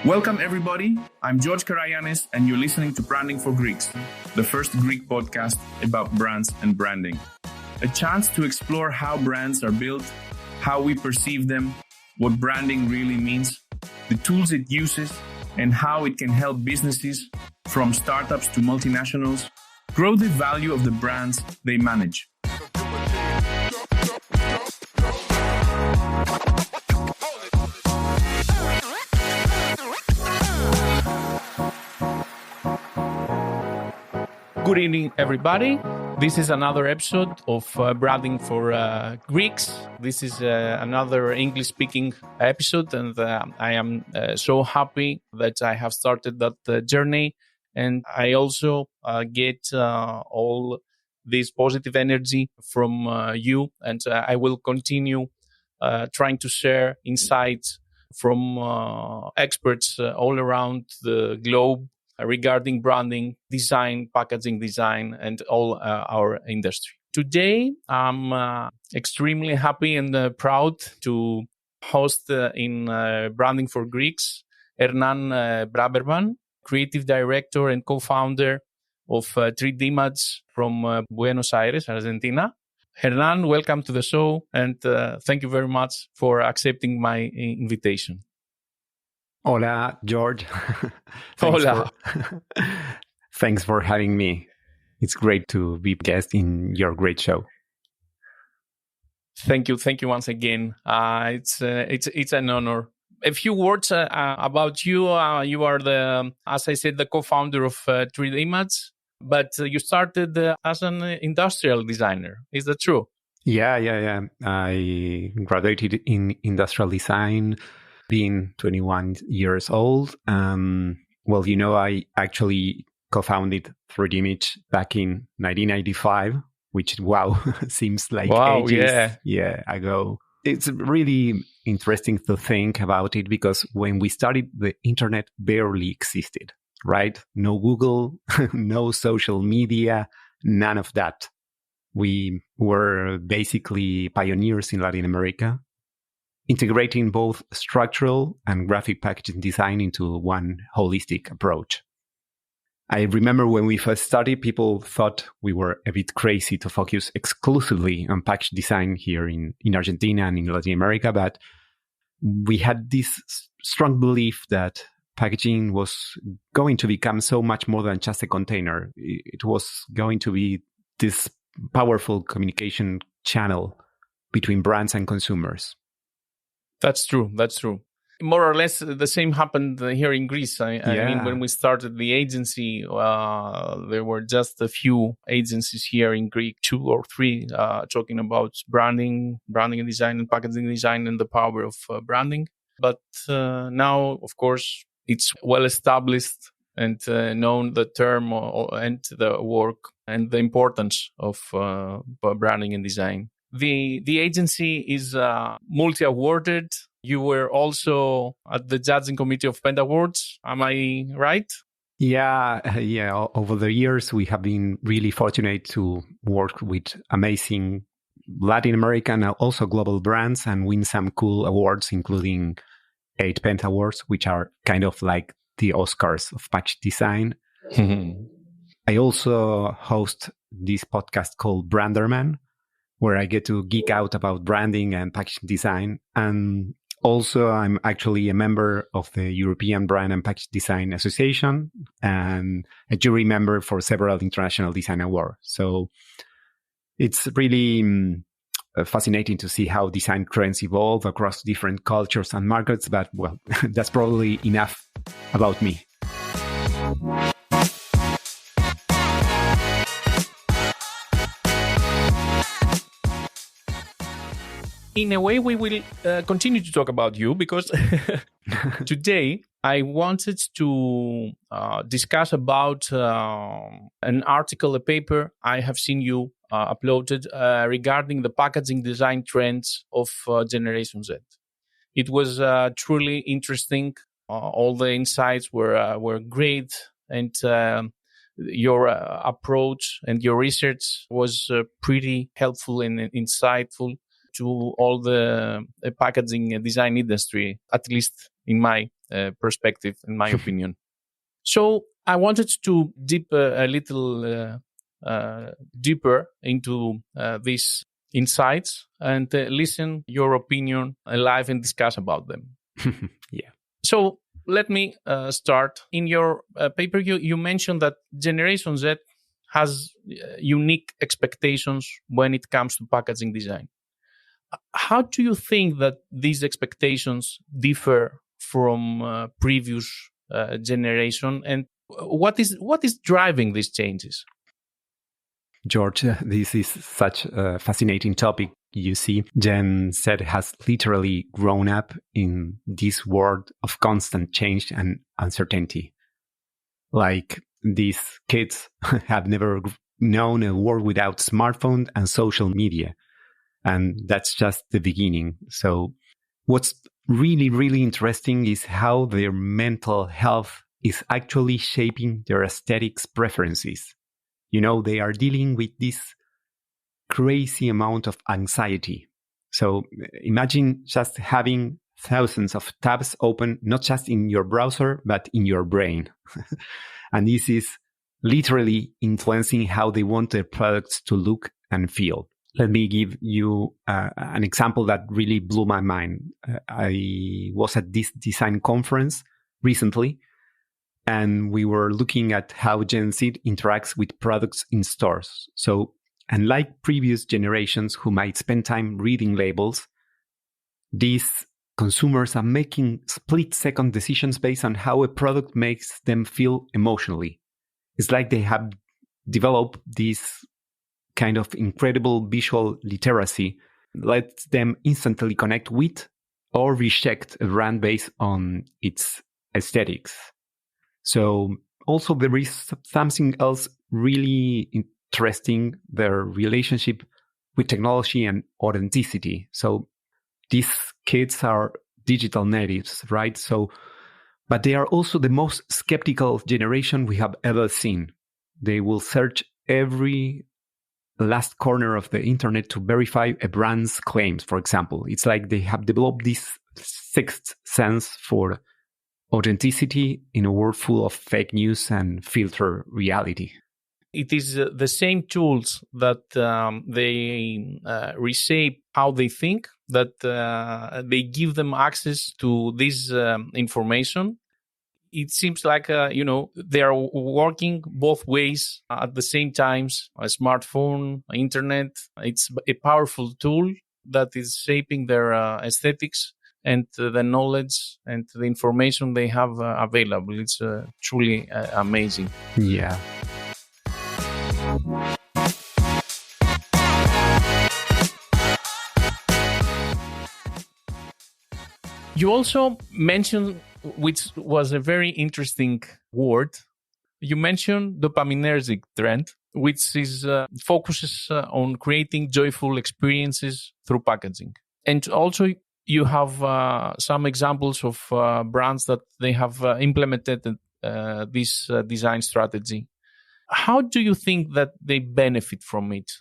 Welcome, everybody. I'm George Karayanis, and you're listening to Branding for Greeks, the first Greek podcast about brands and branding. A chance to explore how brands are built, how we perceive them, what branding really means, the tools it uses, and how it can help businesses, from startups to multinationals, grow the value of the brands they manage. Good evening, everybody. This is another episode of Branding for Greeks. This is another English-speaking episode, and I am so happy that I have started that journey. And I also get all this positive energy from you, and I will continue trying to share insights from experts all around the globe regarding branding, design, packaging design, and all our industry. Today, I'm extremely happy and proud to host in Branding for Greeks, Hernán Braberman, creative director and co-founder of Tridimage from Buenos Aires, Argentina. Hernán, welcome to the show, and thank you very much for accepting my invitation. Hola, George. Hola. Thanks for having me. It's great to be a guest in your great show. Thank you once again. It's an honor. A few words about you. You are as I said, the co-founder of Tridimage, but you started as an industrial designer. Is that true? Yeah. I graduated in industrial design, being 21 years old. I actually co-founded Tridimage back in 1995, which, seems like ages ago. It's really interesting to think about it because when we started, the internet barely existed, right? No Google, no social media, none of that. We were basically pioneers in Latin America, integrating both structural and graphic packaging design into one holistic approach. I remember when we first started, people thought we were a bit crazy to focus exclusively on package design here in Argentina and in Latin America, but we had this strong belief that packaging was going to become so much more than just a container. It was going to be this powerful communication channel between brands and consumers. That's true. More or less the same happened here in Greece. I mean, when we started the agency, there were just a few agencies here in Greece, 2 or 3, talking about branding and design and packaging design and the power of branding. But now, of course, it's well established and known the term and the work and the importance of branding and design. The agency is multi-awarded. You were also at the judging committee of Pent Awards. Am I right? Yeah. Over the years, we have been really fortunate to work with amazing Latin American and also global brands and win some cool awards, including 8 Pent Awards, which are kind of like the Oscars of package design. I also host this podcast called Branderman, where I get to geek out about branding and packaging design. And also, I'm actually a member of the European Brand and Package Design Association and a jury member for several international design awards. So it's really fascinating to see how design trends evolve across different cultures and markets. But, that's probably enough about me. In a way, we will continue to talk about you because today I wanted to discuss about an article, a paper I have seen you uploaded regarding the packaging design trends of Generation Z. It was truly interesting. All the insights were great, and your approach and your research was pretty helpful and insightful to all the packaging design industry, at least in my perspective, in my opinion. So I wanted to dip a little deeper into these insights and listen your opinion live and discuss about them. Yeah. So let me start. In your paper, you mentioned that Generation Z has unique expectations when it comes to packaging design. How do you think that these expectations differ from previous generation, and what is driving these changes? George, this is such a fascinating topic. You see, Gen Z has literally grown up in this world of constant change and uncertainty. Like, these kids have never known a world without smartphone and social media. And that's just the beginning. So what's really, really interesting is how their mental health is actually shaping their aesthetics preferences. You know, they are dealing with this crazy amount of anxiety. So imagine just having thousands of tabs open, not just in your browser, but in your brain. And this is literally influencing how they want their products to look and feel. Let me give you an example that really blew my mind. I was at this design conference recently, and we were looking at how Gen Z interacts with products in stores. So, unlike previous generations who might spend time reading labels, these consumers are making split-second decisions based on how a product makes them feel emotionally. It's like they have developed this kind of incredible visual literacy, lets them instantly connect with or reject a brand based on its aesthetics. So also there is something else really interesting, their relationship with technology and authenticity. So these kids are digital natives, right? So, but they are also the most skeptical generation we have ever seen. They will search every last corner of the internet to verify a brand's claims, for example. It's like they have developed this sixth sense for authenticity in a world full of fake news and filter reality. It is the same tools that they reshape how they think, that they give them access to this information. It seems like, they are working both ways at the same times. A smartphone, internet, it's a powerful tool that is shaping their aesthetics and the knowledge and the information they have available. It's truly amazing. Yeah. You also mentioned, which was a very interesting word, you mentioned dopaminergic trend, which is focuses on creating joyful experiences through packaging. And also you have some examples of brands that they have implemented this design strategy. How do you think that they benefit from it?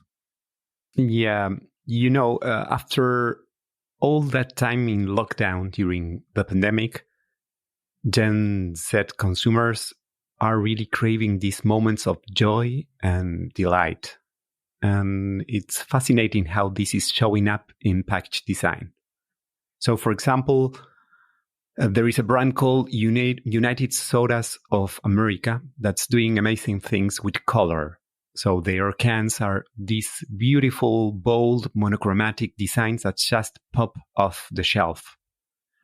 Yeah, after all that time in lockdown during the pandemic, Gen Z consumers are really craving these moments of joy and delight. And it's fascinating how this is showing up in package design. So, for example, there is a brand called United Sodas of America that's doing amazing things with color. So their cans are these beautiful, bold, monochromatic designs that just pop off the shelf.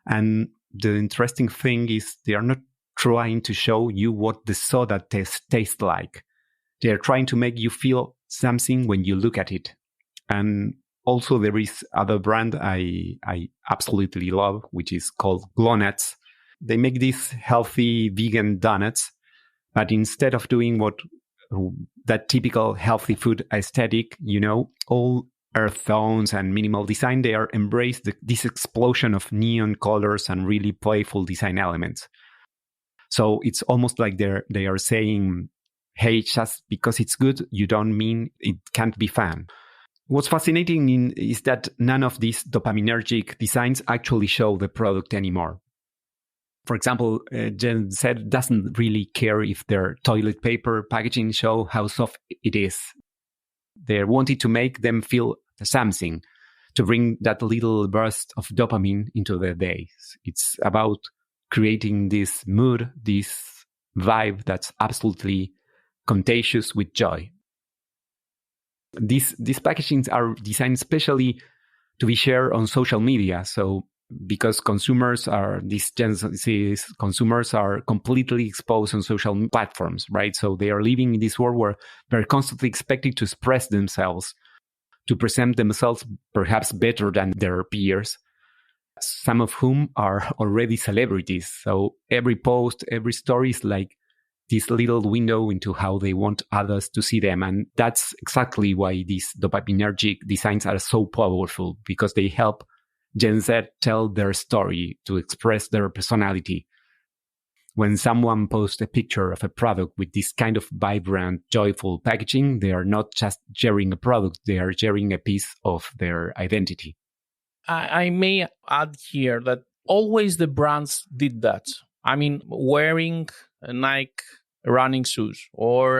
And the interesting thing is they are not trying to show you what the soda tastes like. They are trying to make you feel something when you look at it. And also there is other brand I absolutely love, which is called Glonuts. They make these healthy vegan donuts, but instead of doing that typical healthy food aesthetic, all earth tones and minimal design, they are embraced this explosion of neon colors and really playful design elements. So it's almost like they are saying, hey, just because it's good, you don't mean it can't be fun. What's fascinating is that none of these dopaminergic designs actually show the product anymore. For example, Gen Z doesn't really care if their toilet paper packaging show how soft it is. They wanted to make them feel something, to bring that little burst of dopamine into their days. It's about creating this mood, this vibe that's absolutely contagious with joy. These packagings are designed especially to be shared on social media. So because these Gen Z consumers are completely exposed on social platforms, right? So they are living in this world where they're constantly expected to express themselves, to present themselves perhaps better than their peers, some of whom are already celebrities. So every post, every story is like this little window into how they want others to see them. And that's exactly why these dopaminergic designs are so powerful, because they help Gen Z tell their story, to express their personality. When someone posts a picture of a product with this kind of vibrant, joyful packaging, they are not just sharing a product, they are sharing a piece of their identity. I may add here that always the brands did that. I mean, wearing Nike running shoes or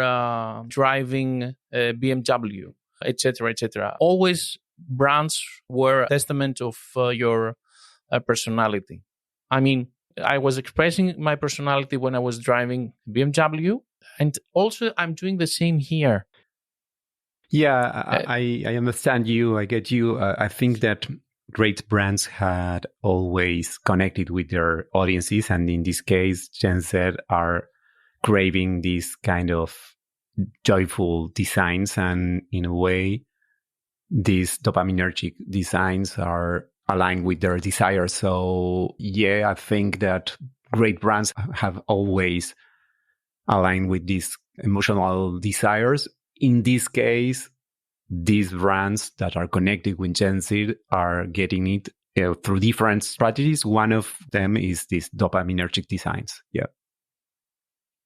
driving a BMW, etc., etc. Always brands were a testament of your personality. I mean, I was expressing my personality when I was driving BMW, and also I'm doing the same here. Yeah, I understand you. I get you. I think that great brands had always connected with their audiences, and in this case, Gen Z are craving these kind of joyful designs, and in a way, these dopaminergic designs are aligned with their desires. So yeah, I think that great brands have always aligned with these emotional desires. In this case, these brands that are connected with Gen Z are getting it through different strategies. One of them is these dopaminergic designs. Yeah.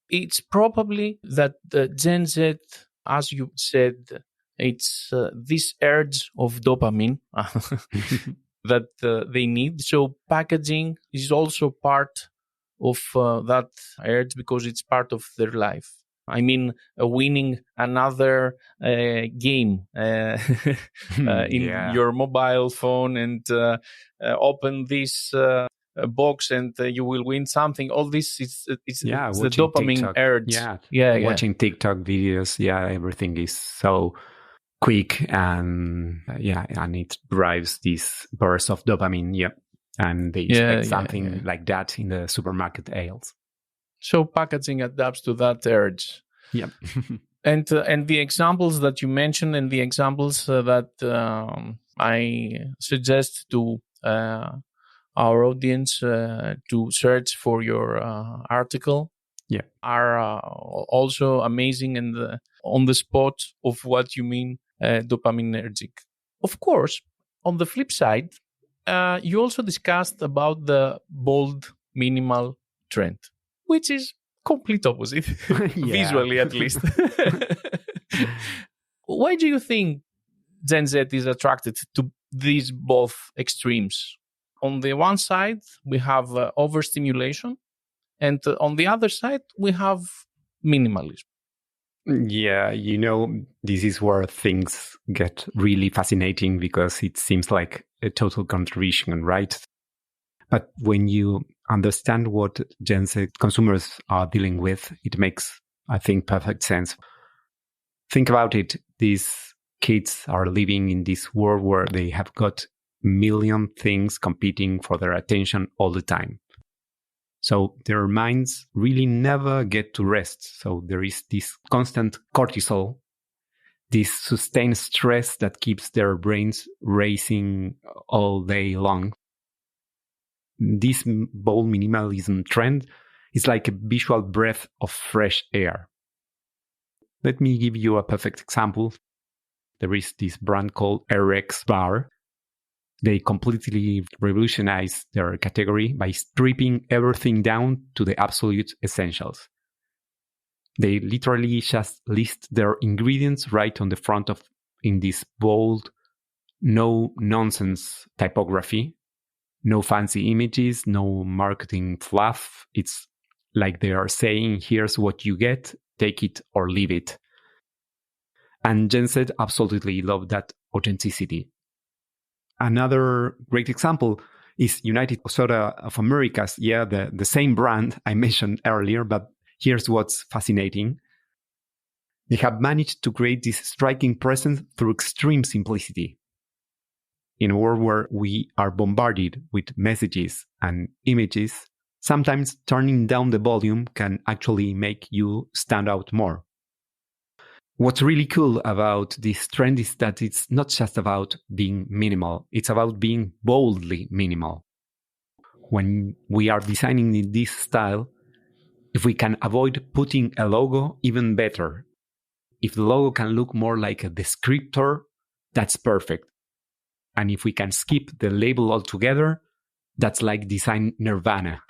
It's probably that the Gen Z, as you said, it's this urge of dopamine that they need. So packaging is also part of that urge because it's part of their life. I mean, winning another game in your mobile phone and open this box and you will win something. All this is the dopamine TikTok. urge. Watching TikTok videos. Yeah, everything is so quick and it drives this burst of dopamine. Yeah, and they expect something like that in the supermarket aisles. So packaging adapts to that urge. Yep. And the examples that you mentioned and the examples that I suggest to our audience to search for your article are also amazing and on the spot of what you mean dopaminergic. Of course, on the flip side, you also discussed about the bold minimal trend, which is complete opposite, visually at least. Why do you think Gen Z is attracted to these both extremes? On the one side, we have overstimulation, and on the other side, we have minimalism. Yeah, this is where things get really fascinating because it seems like a total contradiction, right? But when you understand what Gen Z consumers are dealing with, it makes, I think, perfect sense. Think about it. These kids are living in this world where they have got a million things competing for their attention all the time. So their minds really never get to rest. So there is this constant cortisol, this sustained stress that keeps their brains racing all day long. This bold minimalism trend is like a visual breath of fresh air. Let me give you a perfect example. There is this brand called RX Bar. They completely revolutionized their category by stripping everything down to the absolute essentials. They literally just list their ingredients right on the front in this bold, no-nonsense typography. No fancy images, no marketing fluff. It's like they are saying, here's what you get, take it or leave it. And Gen Z absolutely loved that authenticity. Another great example is United Soda of Americas. Yeah, the same brand I mentioned earlier, but here's what's fascinating. They have managed to create this striking presence through extreme simplicity. In a world where we are bombarded with messages and images, sometimes turning down the volume can actually make you stand out more. What's really cool about this trend is that it's not just about being minimal, it's about being boldly minimal. When we are designing in this style, if we can avoid putting a logo, even better. If the logo can look more like a descriptor, that's perfect. And if we can skip the label altogether, that's like design nirvana.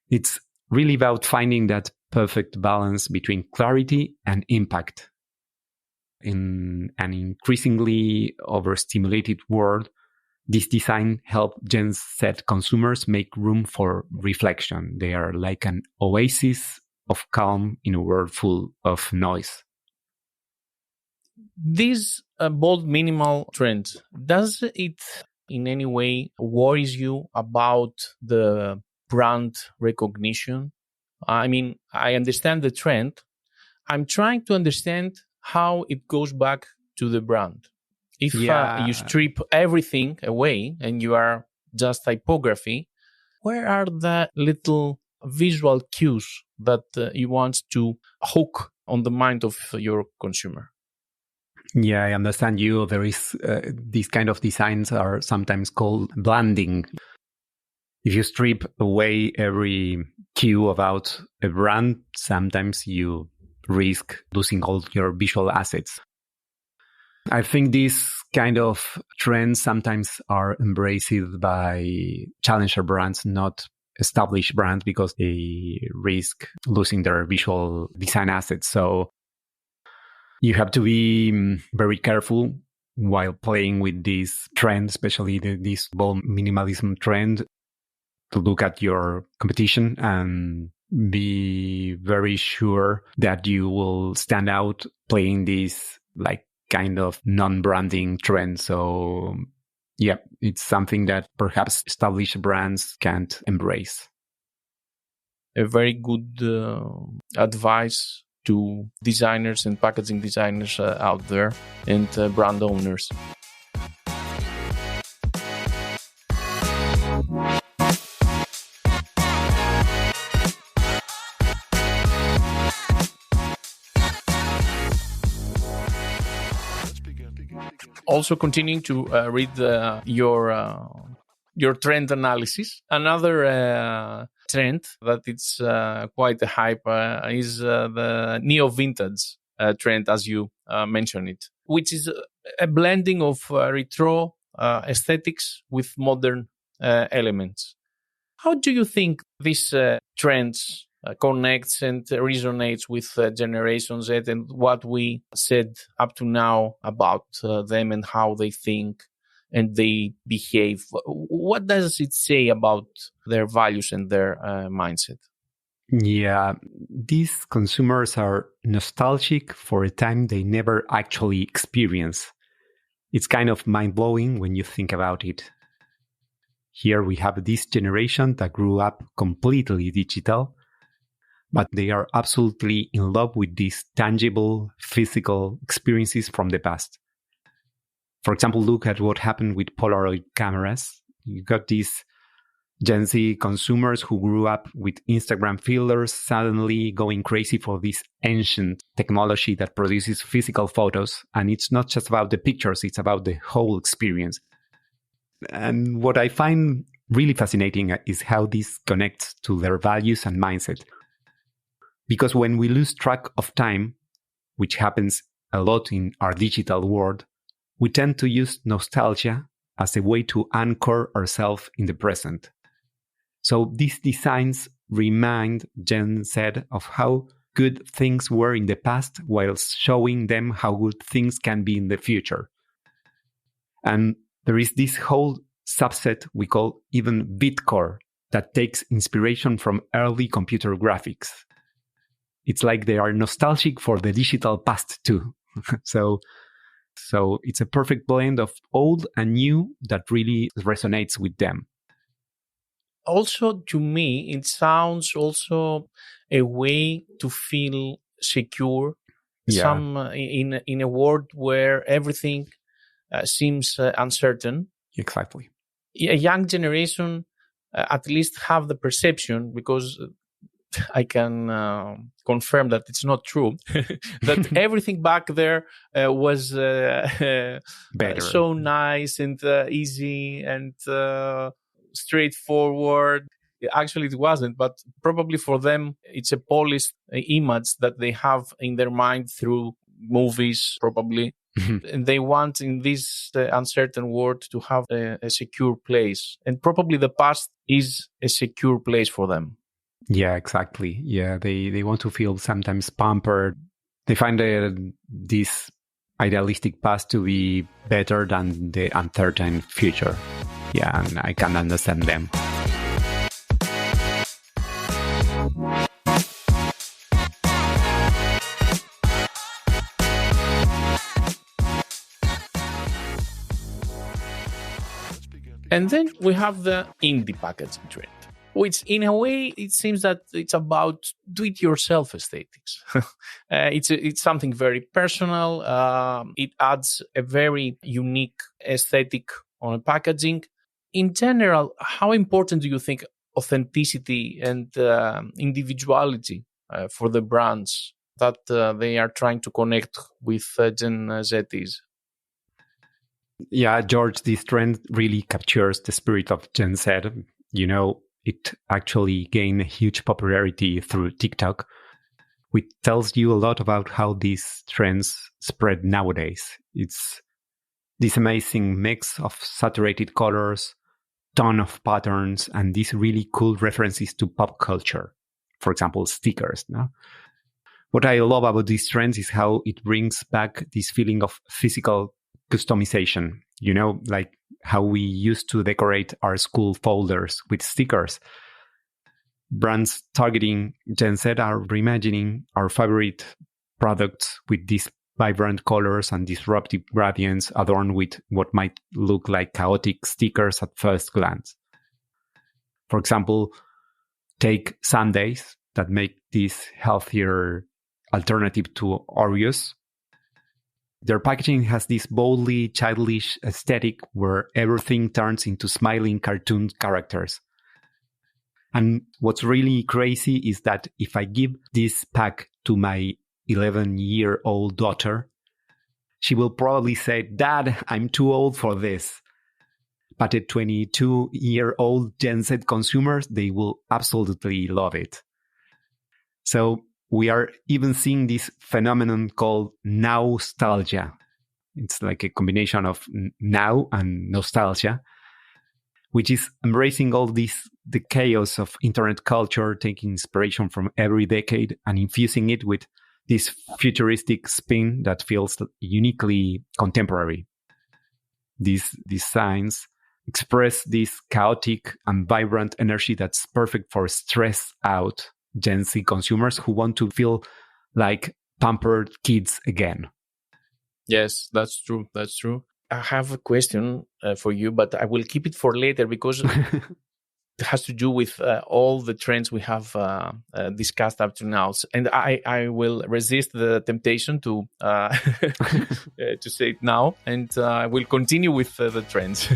It's really about finding that perfect balance between clarity and impact. In an increasingly overstimulated world, this design helps Gen Z consumers make room for reflection. They are like an oasis of calm in a world full of noise. This bold minimal trend, does it in any way worries you about the brand recognition? I mean, I understand the trend. I'm trying to understand how it goes back to the brand. If you strip everything away and you are just typography, where are the little visual cues that you want to hook on the mind of your consumer? Yeah, I understand you. There is these kind of designs are sometimes called blanding. If you strip away every cue about a brand, sometimes you risk losing all your visual assets. I think these kind of trends sometimes are embraced by challenger brands, not established brands, because they risk losing their visual design assets. So you have to be very careful while playing with this trend, especially this bold minimalism trend, to look at your competition and be very sure that you will stand out playing this like kind of non-branding trend. So yeah, it's something that perhaps established brands can't embrace. A very good advice to designers and packaging designers out there and brand owners. Also continuing to read your trend analysis. Another trend that it's quite a hype is the neo-vintage trend, as you mentioned it, which is a blending of retro aesthetics with modern elements. How do you think these trends connects and resonates with Generation Z and what we said up to now about them and how they think and they behave? What does it say about their values and their mindset? Yeah, these consumers are nostalgic for a time they never actually experienced. It's kind of mind-blowing when you think about it. Here we have this generation that grew up completely digital, but they are absolutely in love with these tangible, physical experiences from the past. For example, look at what happened with Polaroid cameras. You got these Gen Z consumers who grew up with Instagram filters suddenly going crazy for this ancient technology that produces physical photos. And it's not just about the pictures, it's about the whole experience. And what I find really fascinating is how this connects to their values and mindset. Because when we lose track of time, which happens a lot in our digital world, we tend to use nostalgia as a way to anchor ourselves in the present. So these designs remind Gen Z of how good things were in the past while showing them how good things can be in the future. And there is this whole subset we call even bitcore that takes inspiration from early computer graphics. It's like they are nostalgic for the digital past too. So it's a perfect blend of old and new that really resonates with them. Also, to me, it sounds also a way to feel secure. Yeah, In a world where everything seems uncertain. exactly. A young generation at least have the perception, because I can confirm that it's not true, that everything back there was Better. so nice and easy and straightforward. Actually, it wasn't, but probably for them, it's a polished image that they have in their mind through movies, probably. And they want in this uncertain world to have a secure place. And probably the past is a secure place for them. Yeah, exactly. Yeah, they want to feel sometimes pampered. They find this idealistic past to be better than the uncertain future. Yeah, and I can understand them. And then we have the indie packaging trend, which in a way, it seems that it's about do-it-yourself aesthetics. It's something very personal. It adds a very unique aesthetic on packaging. In general, how important do you think authenticity and individuality for the brands that they are trying to connect with Gen Z is? Yeah, George, this trend really captures the spirit of Gen Z. You know, it actually gained huge popularity through TikTok, which tells you a lot about how these trends spread nowadays. It's this amazing mix of saturated colors, ton of patterns, and these really cool references to pop culture. For example, stickers. No? What I love about these trends is how it brings back this feeling of physical customization, you know, like how we used to decorate our school folders with stickers. Brands targeting Gen Z are reimagining our favorite products with these vibrant colors and disruptive gradients adorned with what might look like chaotic stickers at first glance. For example, take sundaes that make this healthier alternative to Oreos. Their packaging has this boldly childish aesthetic where everything turns into smiling cartoon characters. And what's really crazy is that if I give this pack to my 11-year-old daughter, she will probably say, "Dad, I'm too old for this." But the 22-year-old Gen Z consumers, they will absolutely love it. So we are even seeing this phenomenon called nostalgia. It's like a combination of now and nostalgia, which is embracing all the chaos of internet culture, taking inspiration from every decade and infusing it with this futuristic spin that feels uniquely contemporary. These designs express this chaotic and vibrant energy that's perfect for stressed out Gen Z consumers who want to feel like pampered kids again. Yes, that's true. That's true. I have a question for you, but I will keep it for later because it has to do with all the trends we have discussed up to now. And I will resist the temptation to to say it now, and I will continue with the trends.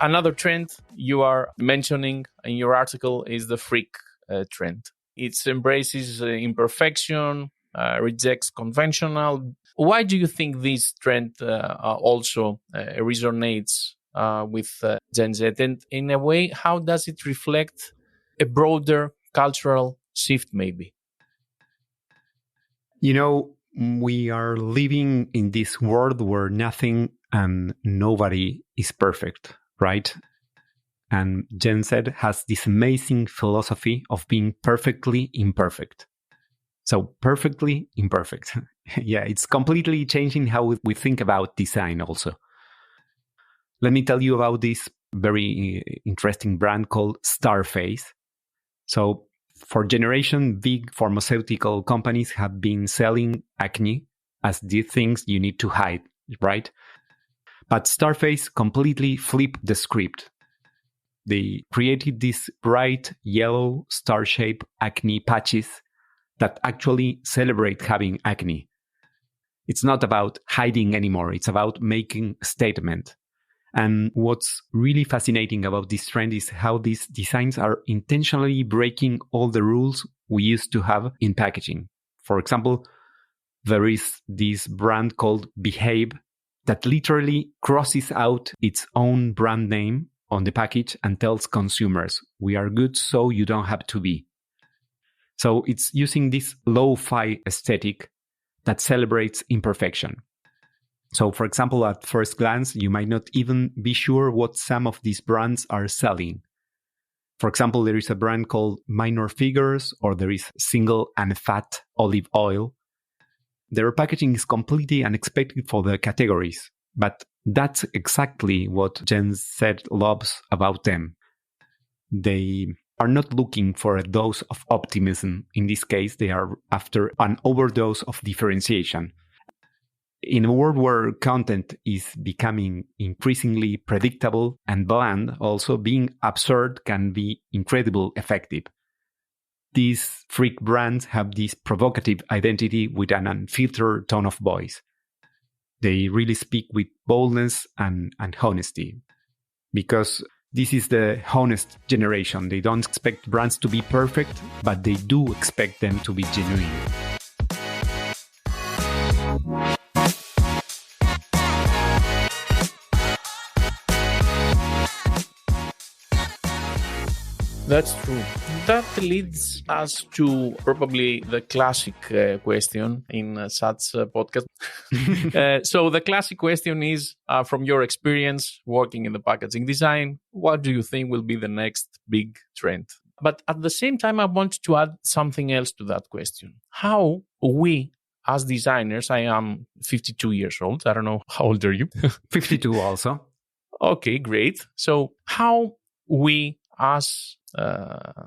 Another trend you are mentioning in your article is the freak trend. It embraces imperfection, rejects conventional. Why do you think this trend also resonates with Gen Z? And in a way, how does it reflect a broader cultural shift, maybe? You know, we are living in this world where nothing and nobody is perfect, right? And Gen Z has this amazing philosophy of being perfectly imperfect. So perfectly imperfect. Yeah, it's completely changing how we think about design also. Let me tell you about this very interesting brand called Starface. So for generation, big pharmaceutical companies have been selling acne as the things you need to hide, right? But Starface completely flipped the script. They created these bright yellow star-shaped acne patches that actually celebrate having acne. It's not about hiding anymore. It's about making a statement. And what's really fascinating about this trend is how these designs are intentionally breaking all the rules we used to have in packaging. For example, there is this brand called Behave that literally crosses out its own brand name on the package and tells consumers, we are good so you don't have to be. So it's using this lo-fi aesthetic that celebrates imperfection. So, for example, at first glance, you might not even be sure what some of these brands are selling. For example, there is a brand called Minor Figures, or there is Single and Fat Olive Oil. Their packaging is completely unexpected for the categories, but that's exactly what Gen Z loves about them. They are not looking for a dose of optimism. In this case, they are after an overdose of differentiation. In a world where content is becoming increasingly predictable and bland, also being absurd can be incredibly effective. These freak brands have this provocative identity with an unfiltered tone of voice. They really speak with boldness and honesty, because this is the honest generation. They don't expect brands to be perfect, but they do expect them to be genuine. That's true. That leads us to probably the classic question in such a podcast. So the classic question is, from your experience working in the packaging design, what do you think will be the next big trend? But at the same time, I want to add something else to that question. How we, as designers, I am 52 years old. I don't know, how old are you? 52 also. Okay, great. So how we, as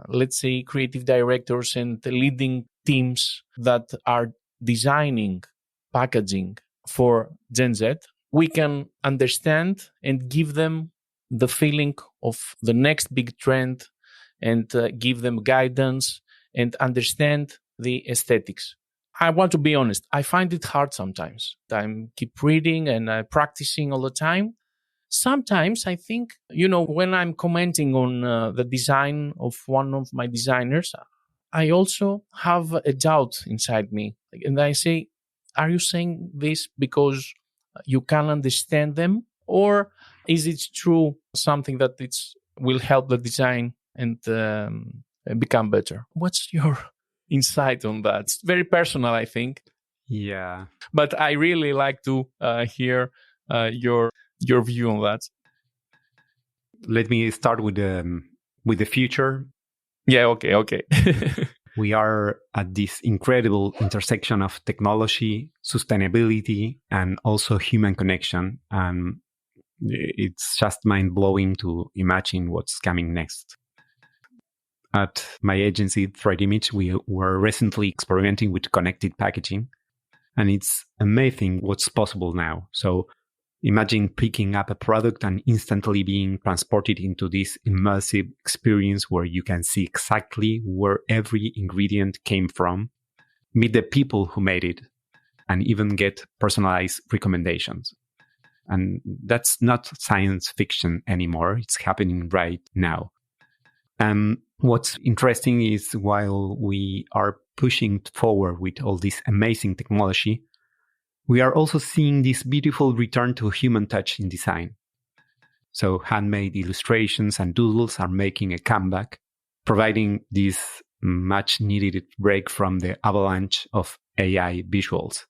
let's say creative directors and leading teams that are designing packaging for Gen Z, we can understand and give them the feeling of the next big trend and give them guidance and understand the aesthetics. I want to be honest, I find it hard sometimes. I keep reading and practicing all the time. Sometimes I think, when I'm commenting on the design of one of my designers, I also have a doubt inside me. And I say, are you saying this because you can understand them? Or is it true something that will help the design and become better? What's your insight on that? It's very personal, I think. Yeah. But I really like to hear your view on that. Let me start with the future. Yeah, okay. We are at this incredible intersection of technology, sustainability, and also human connection. And it's just mind-blowing to imagine what's coming next. At my agency, Tridimage, we were recently experimenting with connected packaging. And it's amazing what's possible now. So imagine picking up a product and instantly being transported into this immersive experience where you can see exactly where every ingredient came from, meet the people who made it, and even get personalized recommendations. And that's not science fiction anymore. It's happening right now. And what's interesting is while we are pushing forward with all this amazing technology, we are also seeing this beautiful return to human touch in design. So handmade illustrations and doodles are making a comeback, providing this much needed break from the avalanche of AI visuals.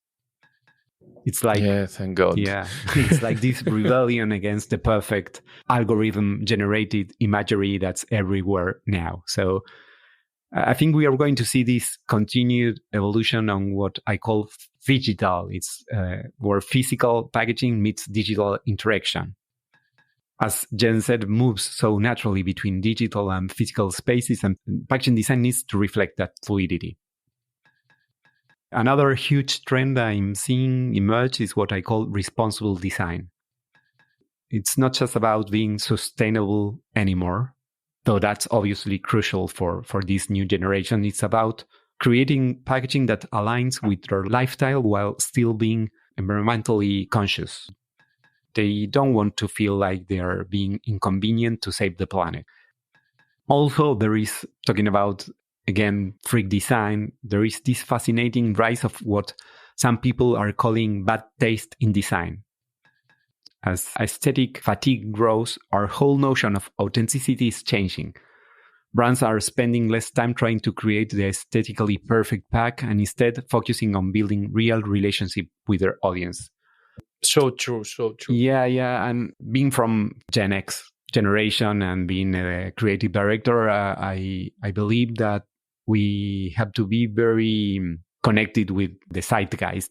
It's like, yeah, thank God. Yeah, it's like this rebellion against the perfect algorithm-generated imagery that's everywhere now. So I think we are going to see this continued evolution on what I call phygital. It's where physical packaging meets digital interaction. As Jen said, moves so naturally between digital and physical spaces, and packaging design needs to reflect that fluidity. Another huge trend I'm seeing emerge is what I call responsible design. It's not just about being sustainable anymore, though that's obviously crucial for this new generation. It's about creating packaging that aligns with their lifestyle while still being environmentally conscious. They don't want to feel like they are being inconvenient to save the planet. Also, there is, talking about, again, freak design, there is this fascinating rise of what some people are calling bad taste in design. As aesthetic fatigue grows, our whole notion of authenticity is changing. Brands are spending less time trying to create the aesthetically perfect pack and instead focusing on building real relationship with their audience. So true. Yeah. And being from Gen X generation and being a creative director, I believe that we have to be very connected with the zeitgeist.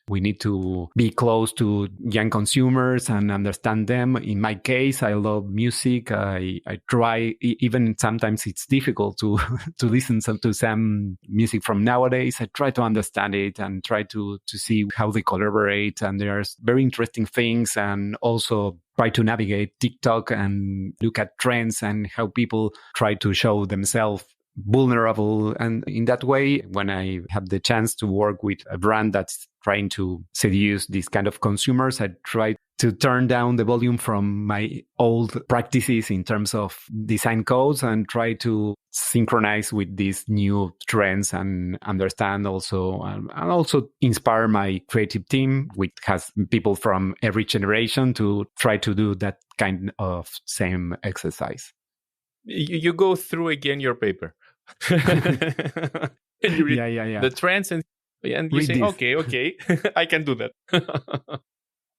We need to be close to young consumers and understand them. In my case, I love music. I try, even sometimes it's difficult to listen to some music from nowadays. I try to understand it and try to see how they collaborate. And there's very interesting things, and also try to navigate TikTok and look at trends and how people try to show themselves vulnerable. And in that way, when I have the chance to work with a brand that's trying to seduce these kind of consumers, I try to turn down the volume from my old practices in terms of design codes and try to synchronize with these new trends and understand also, and also inspire my creative team, which has people from every generation, to try to do that kind of same exercise. You go through again your paper. And you read the trends and you say, okay, I can do that.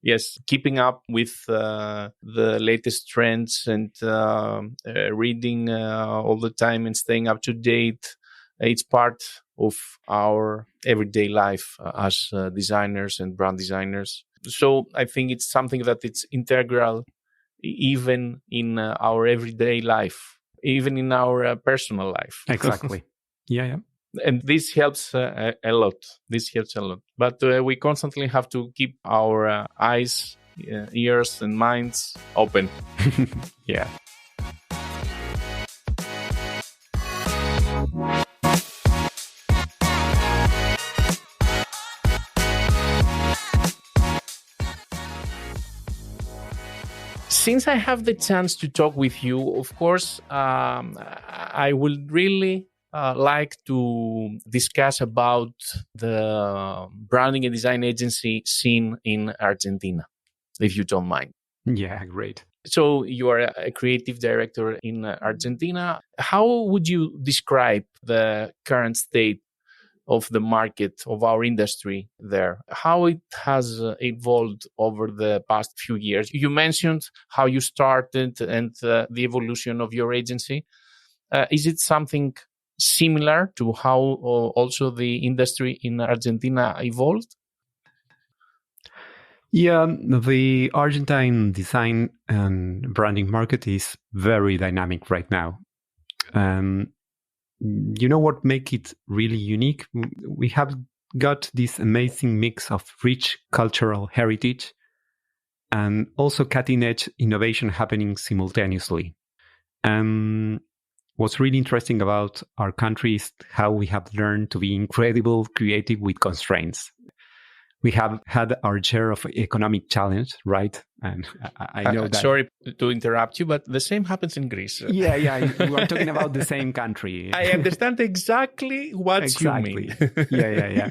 Yes, keeping up with the latest trends and reading all the time and staying up to date, it's part of our everyday life as designers and brand designers. So I think it's something that it's integral even in our everyday life, even in our personal life. Exactly. Yeah. And this helps a lot. But we constantly have to keep our eyes, ears, and minds open. Yeah. Since I have the chance to talk with you, of course, I would really like to discuss about the branding and design agency scene in Argentina, if you don't mind. Yeah, great. So you are a creative director in Argentina. How would you describe the current state of the market, of our industry there, how it has evolved over the past few years? You mentioned how you started and the evolution of your agency. Is it something similar to how also the industry in Argentina evolved? Yeah, the Argentine design and branding market is very dynamic right now. You know what makes it really unique? We have got this amazing mix of rich cultural heritage and also cutting-edge innovation happening simultaneously. And what's really interesting about our country is how we have learned to be incredible creative with constraints. We have had our share of economic challenge, right? And I know that. Sorry to interrupt you, but the same happens in Greece. Yeah. We are talking about the same country. I understand exactly what you mean. Yeah.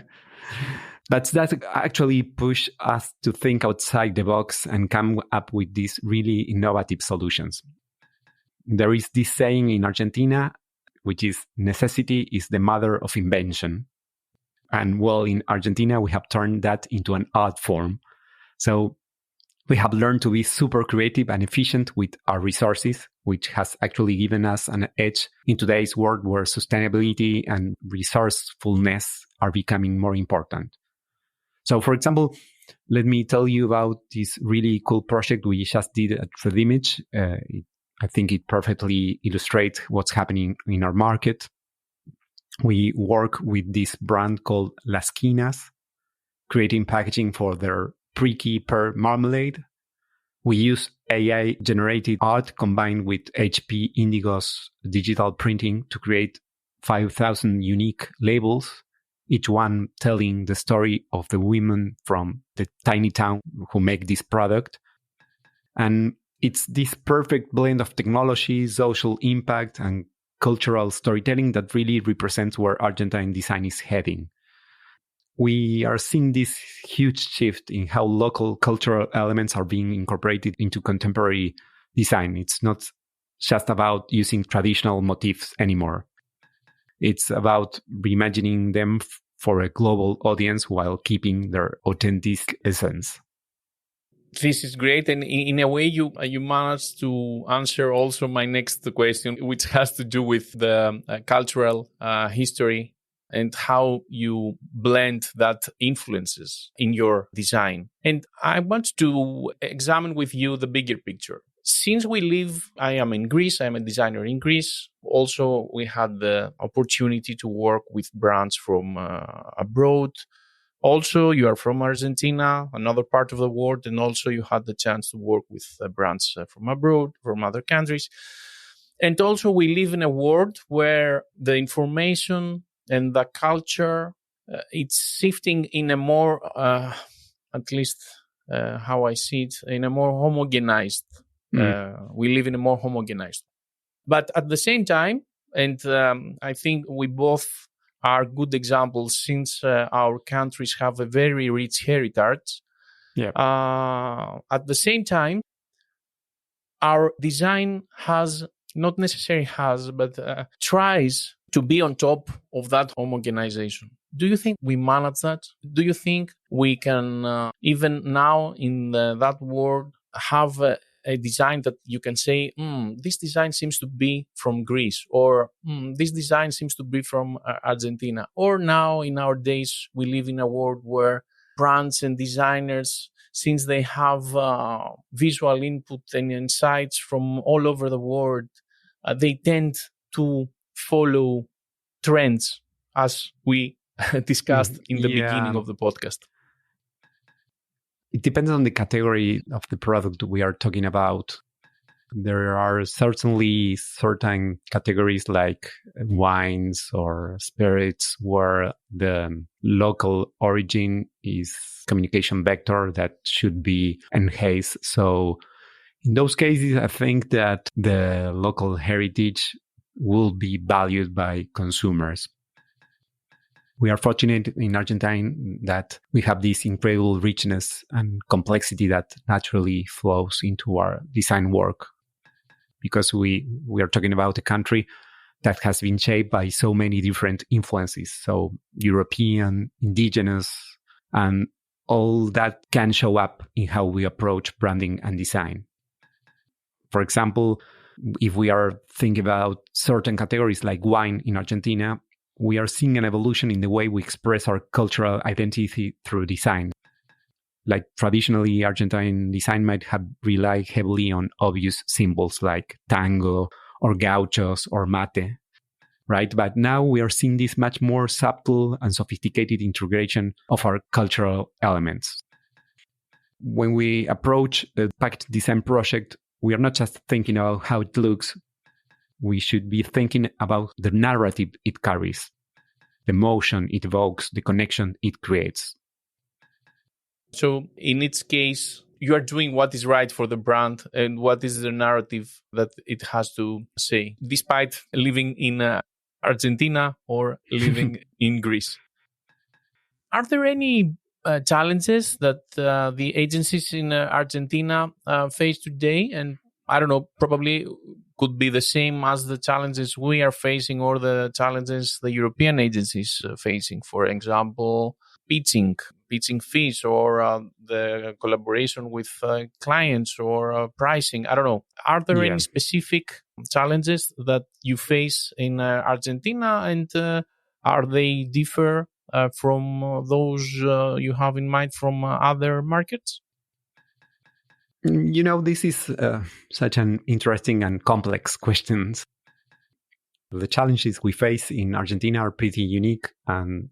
But that actually pushed us to think outside the box and come up with these really innovative solutions. There is this saying in Argentina, which is necessity is the mother of invention. And well, in Argentina, we have turned that into an art form. So we have learned to be super creative and efficient with our resources, which has actually given us an edge in today's world where sustainability and resourcefulness are becoming more important. So, for example, let me tell you about this really cool project we just did at Tridimage. I think it perfectly illustrates what's happening in our market. We work with this brand called Las Quinas, creating packaging for their pricky pear marmalade. We use AI-generated art combined with HP Indigo's digital printing to create 5,000 unique labels, each one telling the story of the women from the tiny town who make this product. And it's this perfect blend of technology, social impact, and cultural storytelling that really represents where Argentine design is heading. We are seeing this huge shift in how local cultural elements are being incorporated into contemporary design. It's not just about using traditional motifs anymore. It's about reimagining them for a global audience while keeping their authentic essence. This is great, and in a way, you managed to answer also my next question, which has to do with the cultural history and how you blend that influences in your design. And I want to examine with you the bigger picture. Since I am in Greece, I'm a designer in Greece. Also, we had the opportunity to work with brands from abroad. Also, you are from Argentina, another part of the world, and also you had the chance to work with brands from abroad, from other countries. And also, we live in a world where the information and the culture, it's shifting in a more, at least how I see it, in a more homogenized. We live in a more homogenized. But at the same time, and I think we both are good examples since our countries have a very rich heritage. Yeah. At the same time, our design not necessarily has, but tries to be on top of that homogenization. Do you think we manage that? Do you think we can, even now in that world, have a design that you can say, this design seems to be from Greece, or this design seems to be from Argentina? Or now in our days, we live in a world where brands and designers, since they have visual input and insights from all over the world, they tend to follow trends, as we discussed in the beginning of the podcast. It depends on the category of the product we are talking about. There are certainly certain categories like wines or spirits where the local origin is communication vector that should be enhanced. So in those cases, I think that the local heritage will be valued by consumers. We are fortunate in Argentina that we have this incredible richness and complexity that naturally flows into our design work, because we are talking about a country that has been shaped by so many different influences. So European, indigenous, and all that can show up in how we approach branding and design. For example, if we are thinking about certain categories like wine in Argentina, we are seeing an evolution in the way we express our cultural identity through design. Like traditionally, Argentine design might have relied heavily on obvious symbols like tango or gauchos or mate, right? But now we are seeing this much more subtle and sophisticated integration of our cultural elements. When we approach a package design project, we are not just thinking about how it looks. We should be thinking about the narrative it carries, the emotion it evokes, the connection it creates. So in its case, you are doing what is right for the brand and what is the narrative that it has to say, despite living in Argentina or living in Greece. Are there any challenges that the agencies in Argentina face today? And I don't know, probably could be the same as the challenges we are facing or the challenges the European agencies facing. For example, pitching fees or the collaboration with clients or pricing. I don't know. Are there any Yeah. specific challenges that you face in Argentina, and are they differ from those you have in mind from other markets? This is such an interesting and complex question. The challenges we face in Argentina are pretty unique, and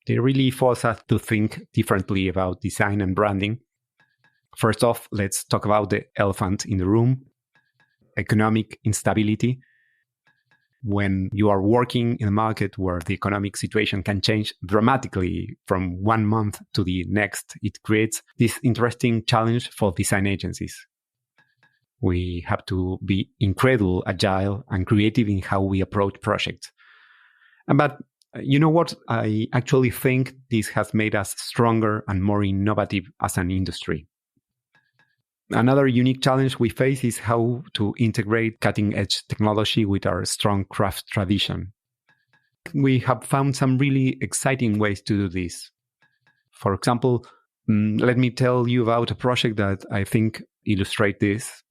they really force us to think differently about design and branding. First off, let's talk about the elephant in the room, economic instability. When you are working in a market where the economic situation can change dramatically from one month to the next, it creates this interesting challenge for design agencies. We have to be incredibly agile and creative in how we approach projects. But you know what? I actually think this has made us stronger and more innovative as an industry. Another unique challenge we face is how to integrate cutting-edge technology with our strong craft tradition. We have found some really exciting ways to do this. For example, let me tell you about a project that I think illustrates this.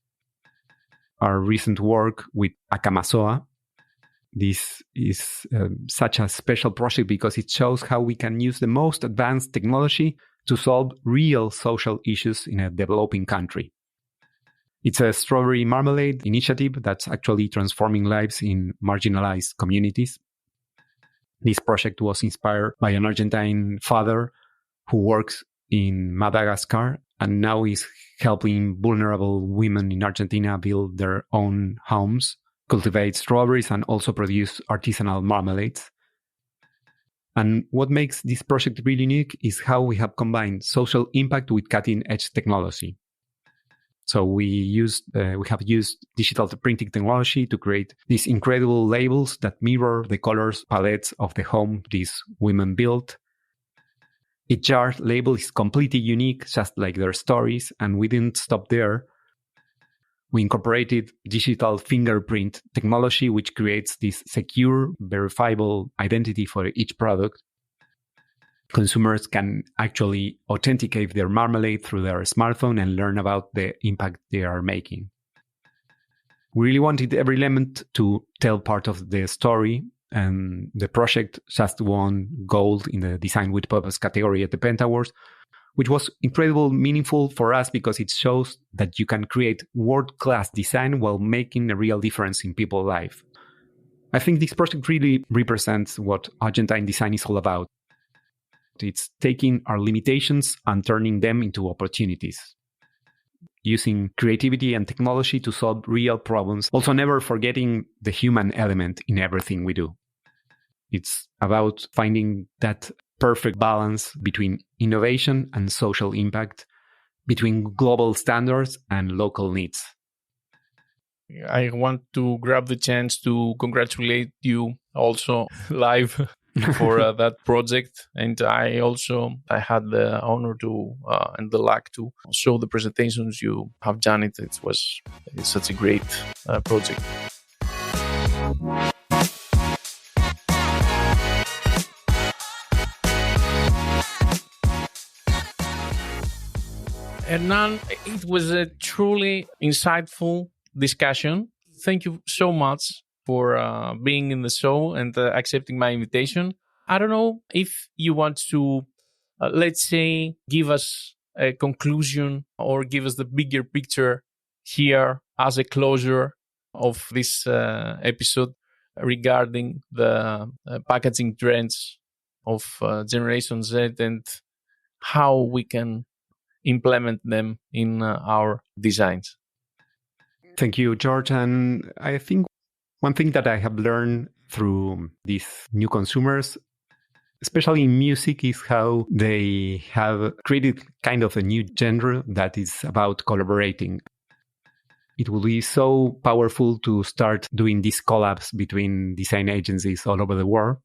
Our recent work with Akamasoa. This is such a special project because it shows how we can use the most advanced technology to solve real social issues in a developing country. It's a strawberry marmalade initiative that's actually transforming lives in marginalized communities. This project was inspired by an Argentine father who works in Madagascar and now is helping vulnerable women in Argentina build their own homes, cultivate strawberries, and also produce artisanal marmalades. And what makes this project really unique is how we have combined social impact with cutting-edge technology. So we have used digital printing technology to create these incredible labels that mirror the colors palettes of the home these women built. Each art label is completely unique, just like their stories, and we didn't stop there. We incorporated digital fingerprint technology, which creates this secure, verifiable identity for each product. Consumers can actually authenticate their marmalade through their smartphone and learn about the impact they are making. We really wanted every element to tell part of the story, and the project just won gold in the Design with Purpose category at the Penta Awards, which was incredibly meaningful for us because it shows that you can create world-class design while making a real difference in people's life. I think this project really represents what Argentine design is all about. It's taking our limitations and turning them into opportunities, using creativity and technology to solve real problems, also never forgetting the human element in everything we do. It's about finding that perfect balance between innovation and social impact, between global standards and local needs. I want to grab the chance to congratulate you also live for that project. And I had the honor to and the luck to show the presentations you have done. It's such a great project. Hernán, it was a truly insightful discussion. Thank you so much for being in the show and accepting my invitation. I don't know if you want to, let's say, give us a conclusion or give us the bigger picture here as a closure of this episode regarding the packaging trends of Generation Z and how we can implement them in our designs. Thank you, George. And I think one thing that I have learned through these new consumers, especially in music, is how they have created kind of a new genre that is about collaborating. It will be so powerful to start doing these collabs between design agencies all over the world.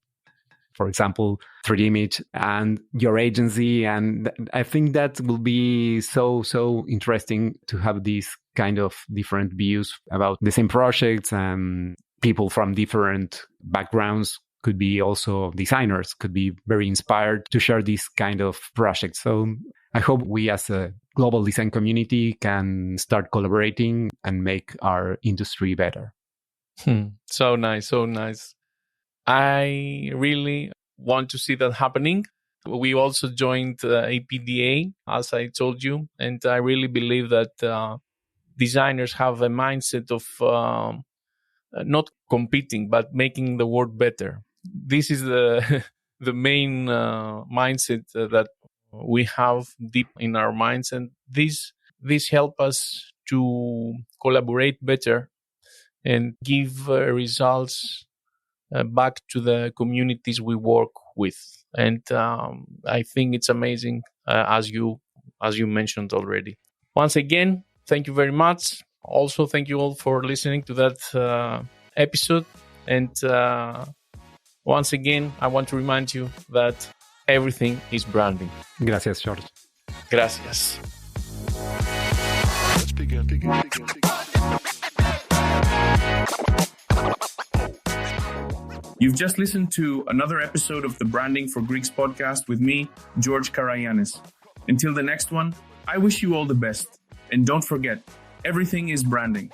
for example, Tridimage and your agency. And I think that will be so interesting to have these kind of different views about the same projects, and people from different backgrounds could be also designers, could be very inspired to share this kind of projects. So I hope we as a global design community can start collaborating and make our industry better. So nice. I really want to see that happening. We also joined APDA, as I told you, and I really believe that designers have a mindset of not competing, but making the world better. This is the main mindset that we have deep in our minds, and this help us to collaborate better and give results back to the communities we work with. And I think it's amazing, as you mentioned already. Once again, thank you very much. Also, thank you all for listening to that episode. And once again, I want to remind you that everything is branding. Gracias, George. Gracias. Let's begin. You've just listened to another episode of the Branding for Greeks podcast with me, George Karayanis. Until the next one, I wish you all the best. And don't forget, everything is branding.